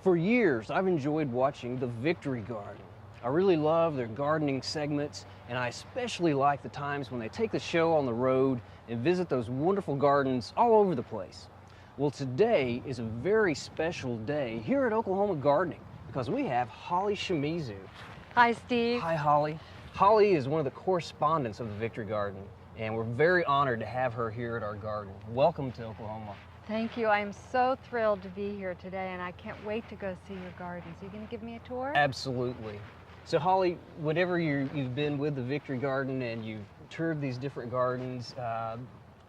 For years, I've enjoyed watching the Victory Garden. I really love their gardening segments, and I especially like the times when they take the show on the road and visit those wonderful gardens all over the place. Well, today is a very special day here at Oklahoma Gardening because we have Holly Shimizu. Hi, Steve. Hi, Holly. Holly is one of the correspondents of the Victory Garden, and we're very honored to have her here at our garden. Welcome to Oklahoma. Thank you. I am so thrilled to be here today, and I can't wait to go see your gardens. Are you going to give me a tour? Absolutely. So, Holly, whenever you've been with the Victory Garden and you've toured these different gardens,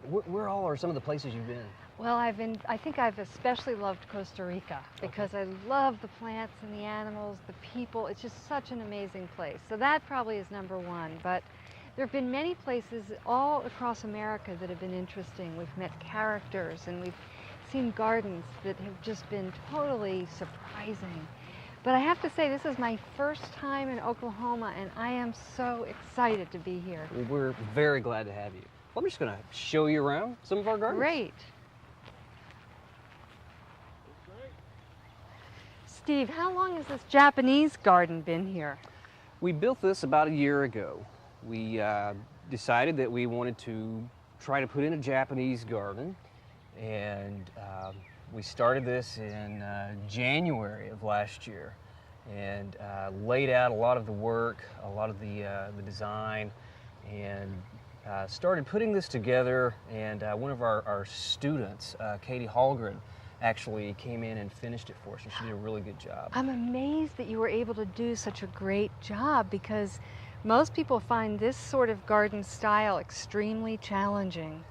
where all are some of the places you've been? Well, I think I've especially loved Costa Rica because I love the plants and the animals, the people. It's just such an amazing place. So that probably is number one. But there have been many places all across America that have been interesting. We've met characters and we've seen gardens that have just been totally surprising. But I have to say, this is my first time in Oklahoma, and I am so excited to be here. Well, we're very glad to have you. Well, I'm just going to show you around some of our gardens. Great. Steve, how long has this Japanese garden been here? We built this about a year ago. We decided that we wanted to try to put in a Japanese garden, and we started this in January of last year, and laid out a lot of the work, a lot of the design, and started putting this together. And one of our students, Katie Hallgren, actually came in and finished it for us, and she did a really good job. I'm amazed that you were able to do such a great job, because most people find this sort of garden style extremely challenging.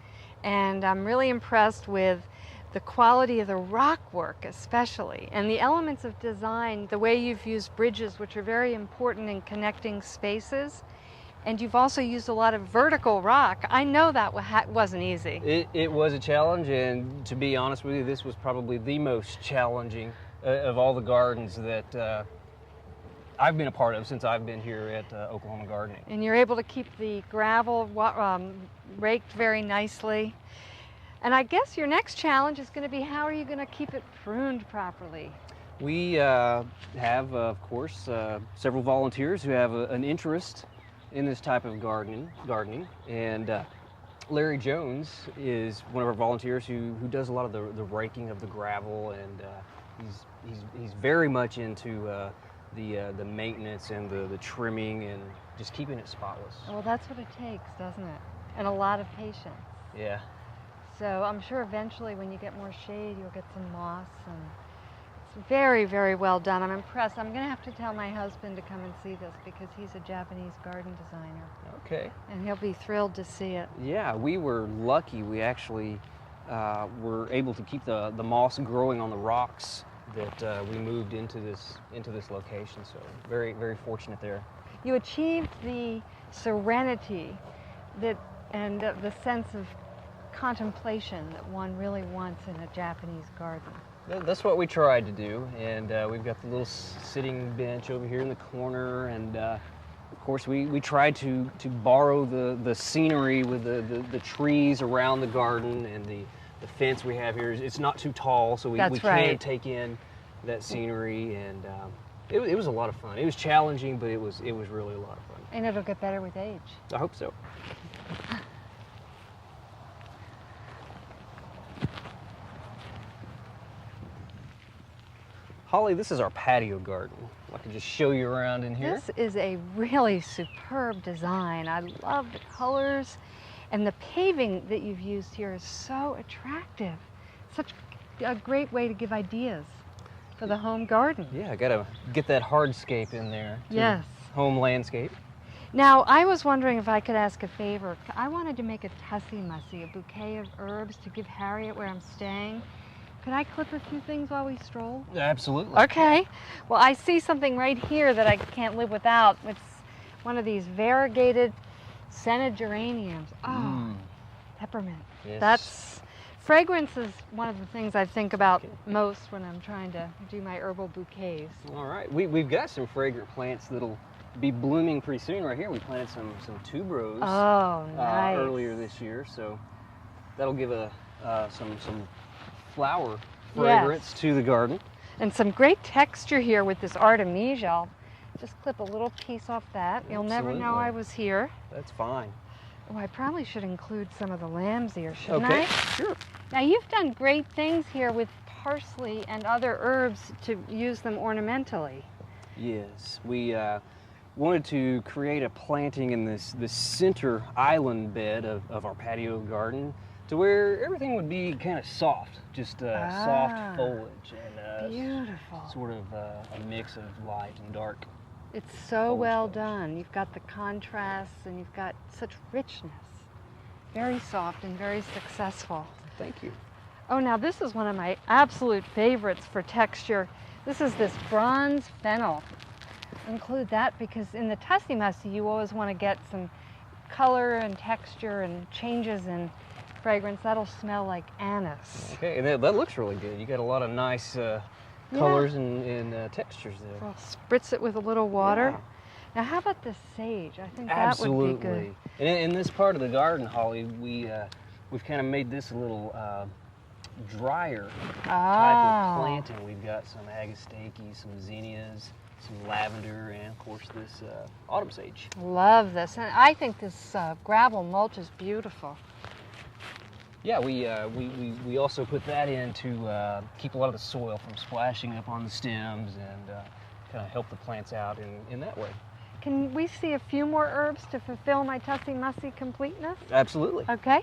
And I'm really impressed with the quality of the rock work especially, and the elements of design, the way you've used bridges, which are very important in connecting spaces. And you've also used a lot of vertical rock. I know that wasn't easy. It was a challenge, and to be honest with you, this was probably the most challenging of all the gardens that I've been a part of since I've been here at Oklahoma Gardening. And you're able to keep the gravel raked very nicely. And I guess your next challenge is going to be, how are you going to keep it pruned properly? We have, of course, several volunteers who have an interest in this type of gardening, and Larry Jones is one of our volunteers who does a lot of the raking of the gravel, and he's very much into the maintenance and the trimming and just keeping it spotless. Well, that's what it takes, doesn't it? And a lot of patience. Yeah. So I'm sure eventually when you get more shade, you'll get some moss, and it's very, very well done. I'm impressed. I'm going to have to tell my husband to come and see this, because he's a Japanese garden designer. Okay. And he'll be thrilled to see it. Yeah, we were lucky. We actually were able to keep the moss growing on the rocks that we moved into this location. So very, very fortunate there. You achieved the serenity and the sense of contemplation that one really wants in a Japanese garden. That's what we tried to do, and we've got the little sitting bench over here in the corner, and of course we tried to borrow the scenery with the trees around the garden, and the fence we have here. It's not too tall, so we can take in that scenery, and it was a lot of fun. It was challenging, but it was really a lot of fun. And it'll get better with age. I hope so. Holly, this is our patio garden. I can just show you around in here. This is a really superb design. I love the colors, and the paving that you've used here is so attractive. Such a great way to give ideas for the home garden. Yeah, I gotta get that hardscape in there. Yes. Home landscape. Now, I was wondering if I could ask a favor. I wanted to make a tussie-mussy, a bouquet of herbs to give Harriet where I'm staying. Could I clip a few things while we stroll? Absolutely. Okay. Well, I see something right here that I can't live without. It's one of these variegated scented geraniums. Oh, peppermint. Yes. Fragrance is one of the things I think about most when I'm trying to do my herbal bouquets. All right. We've got some fragrant plants that'll be blooming pretty soon right here. We planted some tuberose nice. Earlier this year, so that'll give some flower fragrance to the garden. And some great texture here with this artemisia. I'll just clip a little piece off that. You'll never know I was here. That's fine. Oh, I probably should include some of the lamb's ear, shouldn't Okay, I? sure. Now you've done great things here with parsley and other herbs to use them ornamentally. Yes, we wanted to create a planting in this center island bed of our patio garden to where everything would be kind of soft, just soft foliage and beautiful. Sort of a mix of light and dark. It's so well done. You've got the contrasts and you've got such richness. Very soft and very successful. Thank you. Oh, now this is one of my absolute favorites for texture. This is this bronze fennel. Include that because in the tussie mussy you always want to get some color and texture and changes in fragrance. That'll smell like anise. Okay, and that looks really good. You got a lot of nice colors and textures there. I'll spritz it with a little water. Yeah. Now how about the sage? I think Absolutely. that would be good. And in this part of the garden, Holly, we've kind of made this a little drier type of planting. We've got some agastache, some zinnias, some lavender, and of course this autumn sage. Love this, and I think this gravel mulch is beautiful. Yeah, we also put that in to keep a lot of the soil from splashing up on the stems and kind of help the plants out in that way. Can we see a few more herbs to fulfill my tussie mussy completeness? Absolutely. Okay.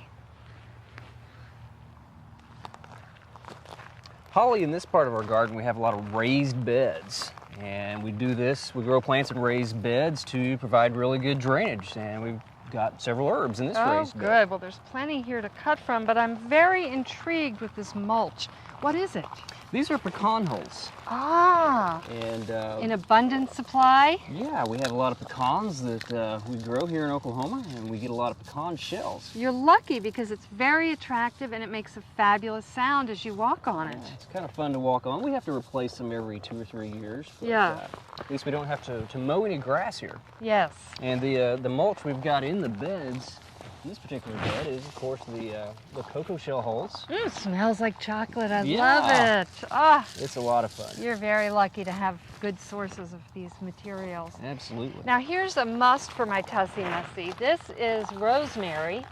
Holly, in this part of our garden, we have a lot of raised beds. And we do this, we grow plants in raised beds to provide really good drainage. And we've got several herbs in this raised bed. Oh, good. Well, there's plenty here to cut from, but I'm very intrigued with this mulch. What is it? These are pecan hulls. Ah. And in abundant supply? yeah, we have a lot of pecans that we grow here in Oklahoma, and we get a lot of pecan shells. You're lucky because it's very attractive and it makes a fabulous sound as you walk on it. Yeah, it's kind of fun to walk on. We have to replace them every 2 or 3 years. But, Yeah. at least we don't have to mow any grass here. Yes. And the mulch we've got in the beds, this particular bed, is of course the cocoa shell hulls. Smells like chocolate. I Yeah. love it. Ah, It's a lot of fun. you're very lucky to have good sources of these materials. Absolutely. Now here's a must for my tussie mussy. This is rosemary,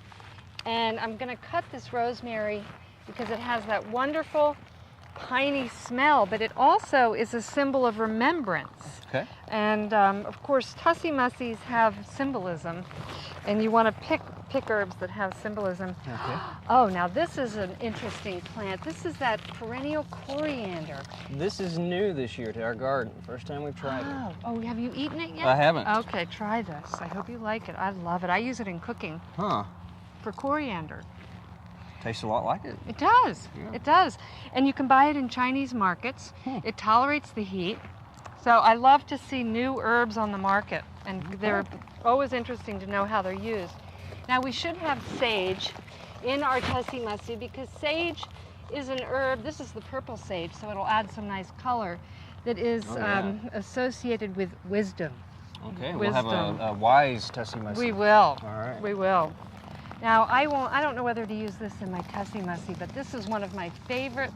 and I'm going to cut this rosemary because it has that wonderful piney smell, but it also is a symbol of remembrance. Okay. And of course, tussie mussies have symbolism, and you want to pick herbs that have symbolism. Okay. Oh, now this is an interesting plant. This is that perennial coriander. This is new this year to our garden. First time we've tried it. Oh, have you eaten it yet? I haven't. Okay, try this. I hope you like it. I love it. I use it in cooking Huh. for coriander. Tastes a lot like it. It does. Yeah. It does. And you can buy it in Chinese markets. It tolerates the heat. So I love to see new herbs on the market, and they're always interesting to know how they're used. Now we should have sage in our tussie mussy because sage is an herb. This is the purple sage, so it'll add some nice color that is associated with wisdom. Okay, we'll have a wise tussie mussy. We will. All right. We will. Now I don't know whether to use this in my tussie mussy, but this is one of my favorite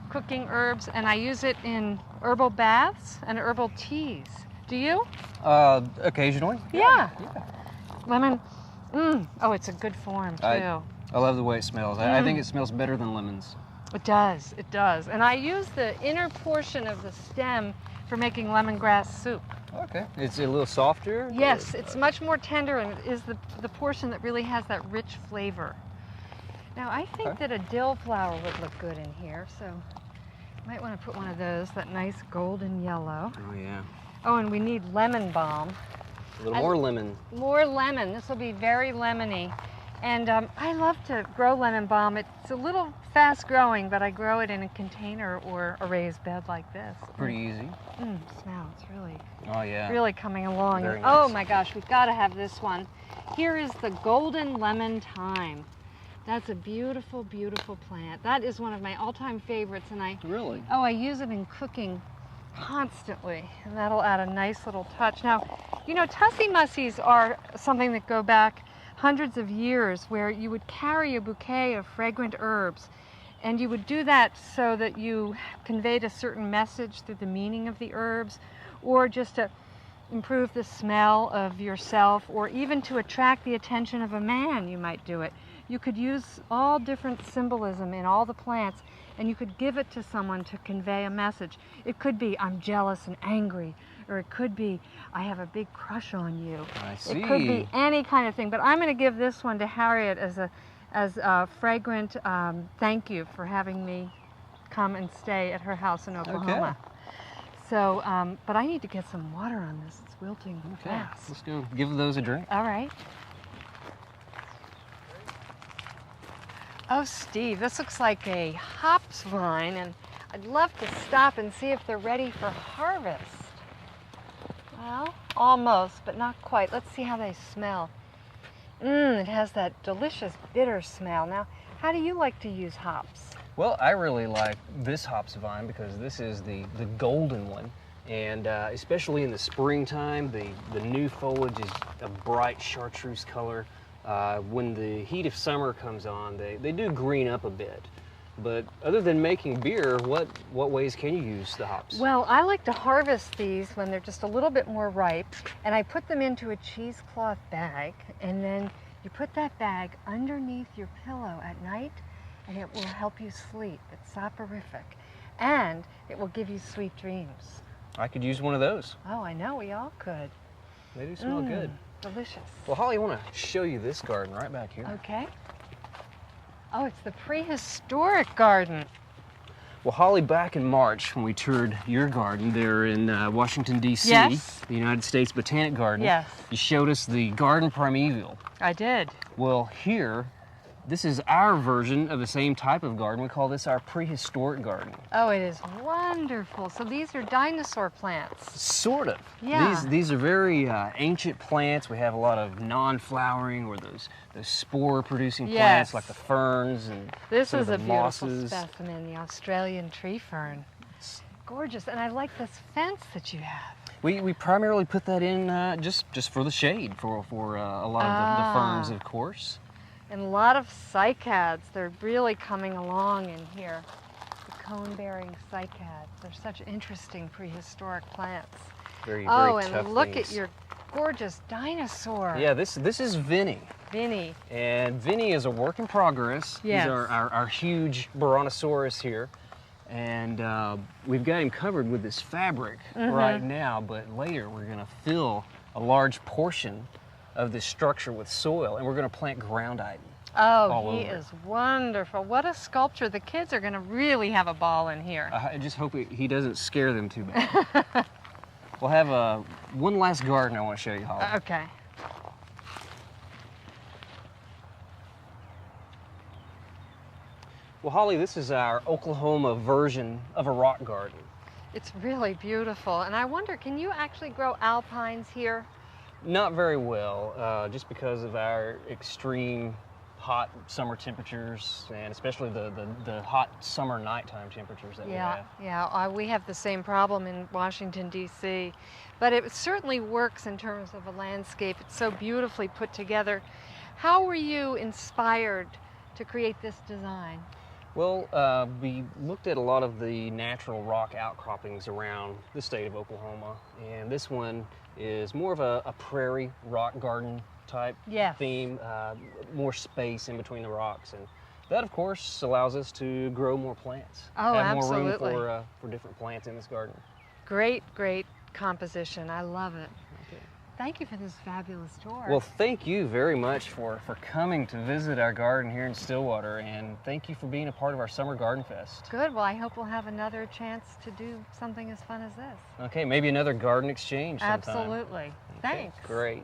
cooking herbs, and I use it in herbal baths and herbal teas. Do you? Occasionally. Yeah. Lemon. Oh, it's a good form too. I love the way it smells. I think it smells better than lemons. It does. It does. And I use the inner portion of the stem for making lemongrass soup. Okay. It's a little softer? Yes, it's much more tender, and it is the portion that really has that rich flavor. Now, I think that a dill flower would look good in here, so you might want to put one of those, that nice golden yellow. Oh, yeah. Oh, and we need lemon balm. A little more lemon. More lemon. This will be very lemony. And I love to grow lemon balm. It's a little fast growing, but I grow it in a container or a raised bed like this. Pretty easy. Smell, it's really, Oh, yeah. really coming along. Very Oh nice. my gosh, we've got to have this one. Here is the golden lemon thyme. That's a beautiful, beautiful plant. That is one of my all-time favorites, and Really? I use it in cooking constantly, and that'll add a nice little touch. Now, you know, tussie mussies are something that go back hundreds of years, where you would carry a bouquet of fragrant herbs And you would do that so that you conveyed a certain message through the meaning of the herbs, or just to improve the smell of yourself, or even to attract the attention of a man, you might do it. You could use all different symbolism in all the plants, and you could give it to someone to convey a message. It could be, I'm jealous and angry, or it could be, I have a big crush on you. I see. It could be any kind of thing, but I'm going to give this one to Harriet as a fragrant thank you for having me come and stay at her house in Oklahoma. Okay. So, but I need to get some water on this. It's wilting fast. Let's go give those a drink. All right. Oh, Steve, this looks like a hops vine, and I'd love to stop and see if they're ready for harvest. Well, almost, but not quite. Let's see how they smell. It has that delicious bitter smell. Now, how do you like to use hops? Well, I really like this hops vine because this is the golden one. And especially in the springtime, the new foliage is a bright chartreuse color. When the heat of summer comes on, they do green up a bit. But other than making beer, what ways can you use the hops? Well, I like to harvest these when they're just a little bit more ripe, and I put them into a cheesecloth bag, and then you put that bag underneath your pillow at night, and it will help you sleep. It's soporific, and it will give you sweet dreams. I could use one of those. Oh, I know, we all could. They do smell good. Delicious. Well, Holly, I want to show you this garden right back here. Okay. Oh, it's the Prehistoric Garden. Well, Holly, back in March when we toured your garden there in Washington, D.C., Yes. the United States Botanic Garden, Yes. you showed us the garden primeval. I did. Well, here, this is our version of the same type of garden. We call this our prehistoric garden. Oh, it is wonderful. So these are dinosaur plants. Sort of. Yeah. These are very ancient plants. We have a lot of non-flowering or those spore-producing plants Yes. like the ferns and This some is of a the beautiful mosses. specimen, the Australian tree fern. Gorgeous, and I like this fence that you have. We primarily put that in just for the shade, for a lot of the ferns, of course. And a lot of cycads. They're really coming along in here. The cone-bearing cycads. They're such interesting prehistoric plants. Very Oh, tough and look things. at your gorgeous dinosaur. Yeah, this is Vinny. Vinny. And Vinny is a work in progress. Yes. He's our huge Brontosaurus here. And we've got him covered with this fabric right now, but later we're going to fill a large portion of this structure with soil, and we're going to plant ground ivy. Oh, he over it. is wonderful. What a sculpture. The kids are going to really have a ball in here. I just hope he doesn't scare them too bad. We'll have one last garden I want to show you, Holly. Okay. Well, Holly, this is our Oklahoma version of a rock garden. It's really beautiful. And I wonder, can you actually grow alpines here? Not very well, just because of our extreme hot summer temperatures, and especially the hot summer nighttime temperatures that we have. Yeah, we have the same problem in Washington, D.C. But it certainly works in terms of a landscape. It's so beautifully put together. How were you inspired to create this design? Well, we looked at a lot of the natural rock outcroppings around the state of Oklahoma, and this one is more of a prairie rock garden type theme, more space in between the rocks, and that of course allows us to grow more plants. Oh, have absolutely. more room for different plants in this garden. Great, great composition. I love it. Okay. Thank you for this fabulous tour. Well, thank you very much for coming to visit our garden here in Stillwater, and thank you for being a part of our Summer Garden Fest. Good. Well, I hope we'll have another chance to do something as fun as this. Okay, maybe another garden exchange sometime. Absolutely. Okay, Thanks. great.